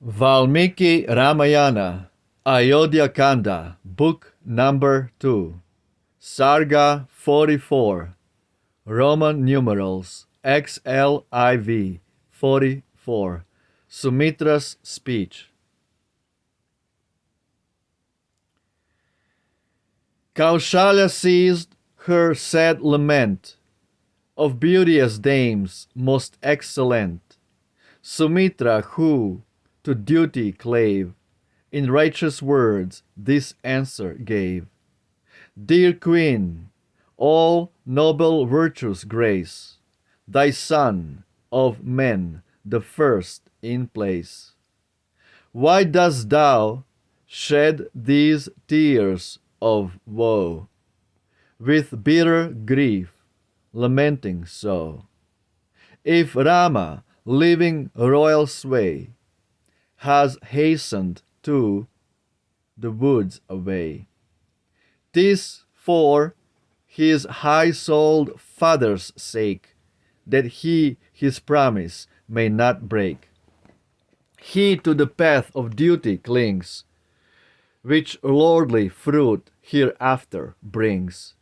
Valmiki Ramayana, Ayodhya Kanda, Book Number 2, Sarga 44, Roman numerals XLIV 44, Sumitra's speech. Kaushalya ceased her sad lament of beauteous dames most excellent. Sumitra, who to duty clave, in righteous words this answer gave: Dear Queen, all noble virtues grace thy son of men the first in place. Why dost thou shed these tears of woe, with bitter grief lamenting so? If Rama, leaving royal sway, has hastened to the woods away, 'tis for his high-souled father's sake, that he his promise may not break. He to the path of duty clings, which lordly fruit hereafter brings,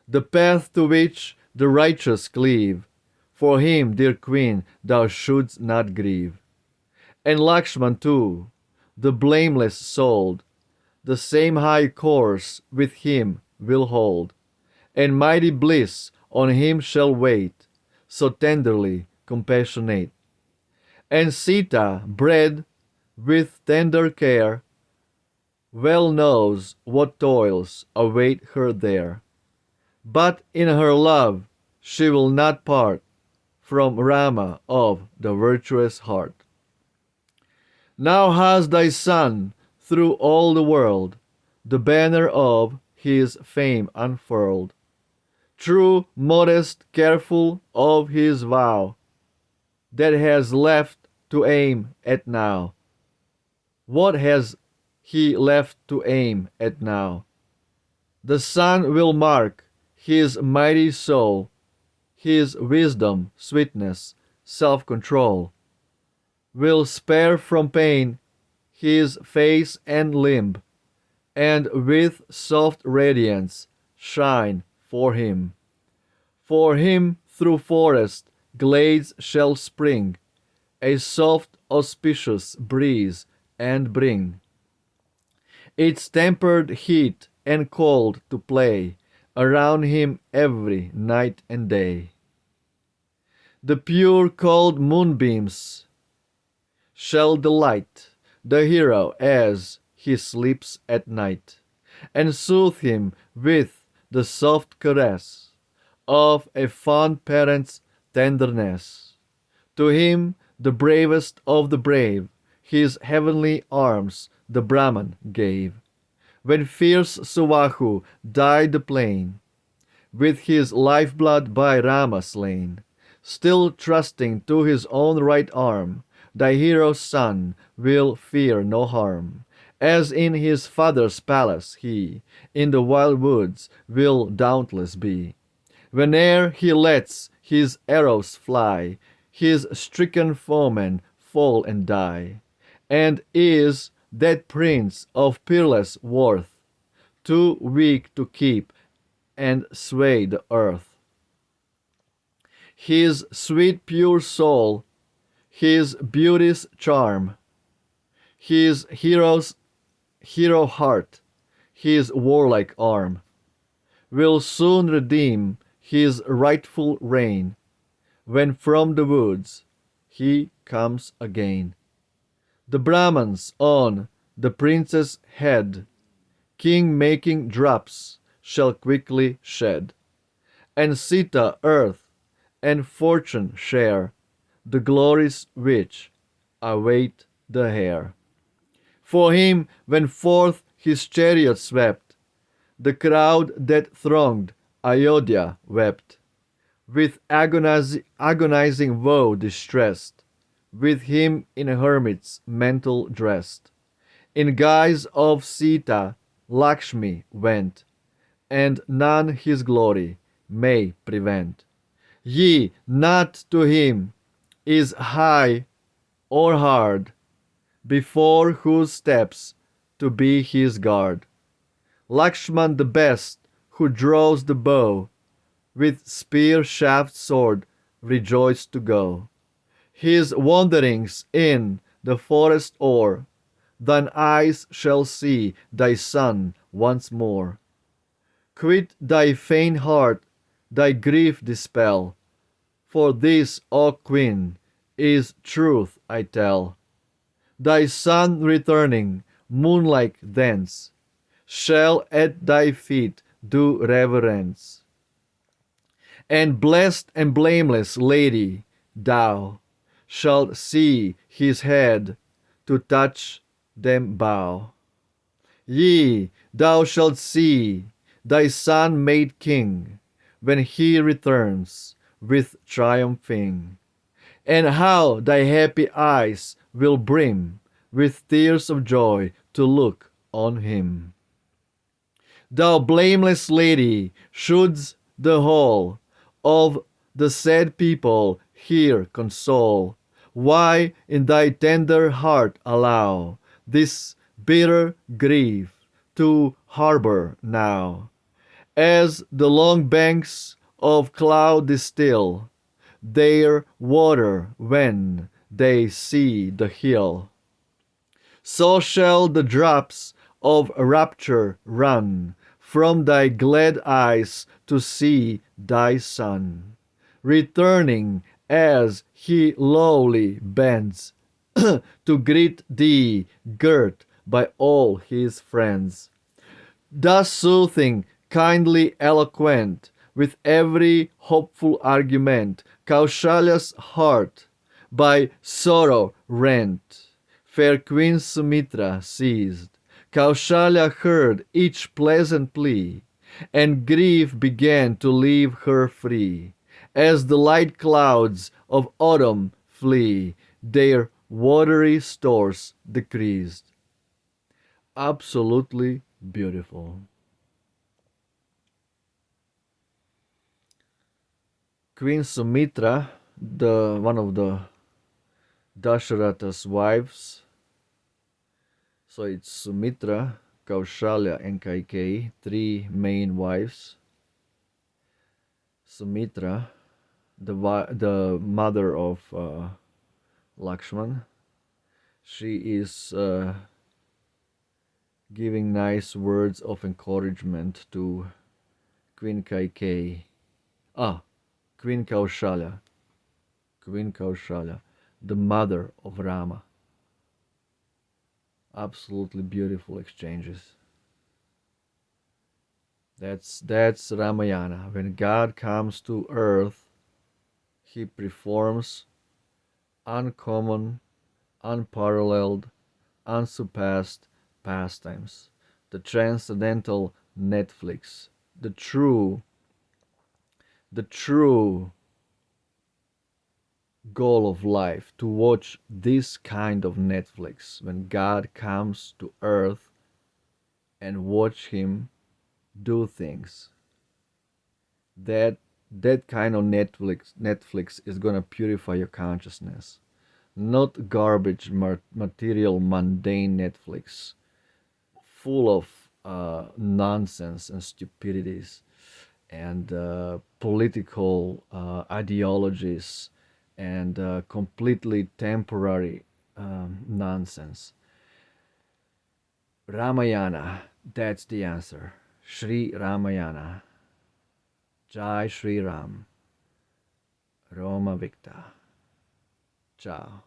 the path to which the righteous cleave. For him, dear Queen, thou shouldst not grieve. And Lakshman too, the blameless souled, the same high course with him will hold, and mighty bliss on him shall wait, so tenderly compassionate. And Sita, bred with tender care, well knows what toils await her there. But in her love she will not part from Rama of the virtuous heart. Now has thy son through all the world the banner of his fame unfurled. True, modest, careful of his vow, that has left to aim at now. What has he left to aim at now? The sun will mark his mighty soul, his wisdom, sweetness, self-control, will spare from pain his face and limb, and with soft radiance shine for him. For him through forest glades shall spring a soft auspicious breeze, and bring its tempered heat and cold to play around him every night and day. The pure cold moonbeams shall delight the hero as he sleeps at night, and soothe him with the soft caress of a fond parent's tenderness. To him, the bravest of the brave, his heavenly arms the Brahman gave, when fierce Subahu dyed the plain, with his lifeblood by Rama slain. Still trusting to his own right arm, thy hero's son will fear no harm, as in his father's palace he, in the wild woods, will dauntless be. Whene'er he lets his arrows fly, his stricken foemen fall and die. And is that prince of peerless worth too weak to keep and sway the earth? His sweet pure soul, his beauty's charm, his hero heart, his warlike arm, will soon redeem his rightful reign, when from the woods he comes again. The Brahmans on the prince's head king-making drops shall quickly shed, and Sita earth and fortune share the glories which await the heir. For him, when forth his chariot swept, the crowd that thronged Ayodhya wept, with agonizing woe distressed, with him in a hermit's mantle dressed. In guise of Sita, Lakshmi went, and none his glory may prevent. Ye, not to him is high or hard before whose steps to be his guard. Lakshman the best, who draws the bow, with spear shaft sword rejoiced to go. His wanderings in the forest o'er, thine eyes shall see thy son once more. Quit thy faint heart, thy grief dispel, for this, O Queen, is truth I tell. Thy son returning, moonlike thence, shall at thy feet do reverence. And blessed and blameless Lady, thou shalt see his head, to touch them bow. Yea, thou shalt see thy son made king, when he returns with triumphing. And how thy happy eyes will brim with tears of joy to look on him. Thou blameless Lady shouldst the whole of the sad people here console. Why in thy tender heart allow this bitter grief to harbor now? As the long banks of cloud distill their water when they see the hill, so shall the drops of rapture run from thy glad eyes to see thy son, returning as he lowly bends to greet thee, girt by all his friends. Thus soothing, kindly eloquent, with every hopeful argument, Kaushalya's heart by sorrow rent, fair Queen Sumitra seized. Kaushalya heard each pleasant plea, and grief began to leave her free. As the light clouds of autumn flee, their watery stores decreased. Absolutely beautiful. Queen Sumitra, the one of the Dasharatha's wives. So it's Sumitra, Kaushalya, and Kaikeyi, three main wives. Sumitra, the mother of Lakshman, she is giving nice words of encouragement to Queen Kaikeyi. Queen Kaushalya, the mother of Rama. Absolutely beautiful exchanges. That's Ramayana. When God comes to earth, he performs uncommon, unparalleled, unsurpassed pastimes. The transcendental Netflix, the true goal of life, to watch this kind of Netflix, when God comes to earth and watch him do things. That kind of Netflix is gonna purify your consciousness, not garbage, material, mundane Netflix full of nonsense and stupidities and political ideologies and completely temporary nonsense. Ramayana, that's the answer. Sri Ramayana. Jai Shri Ram. Roma Victa. Ciao.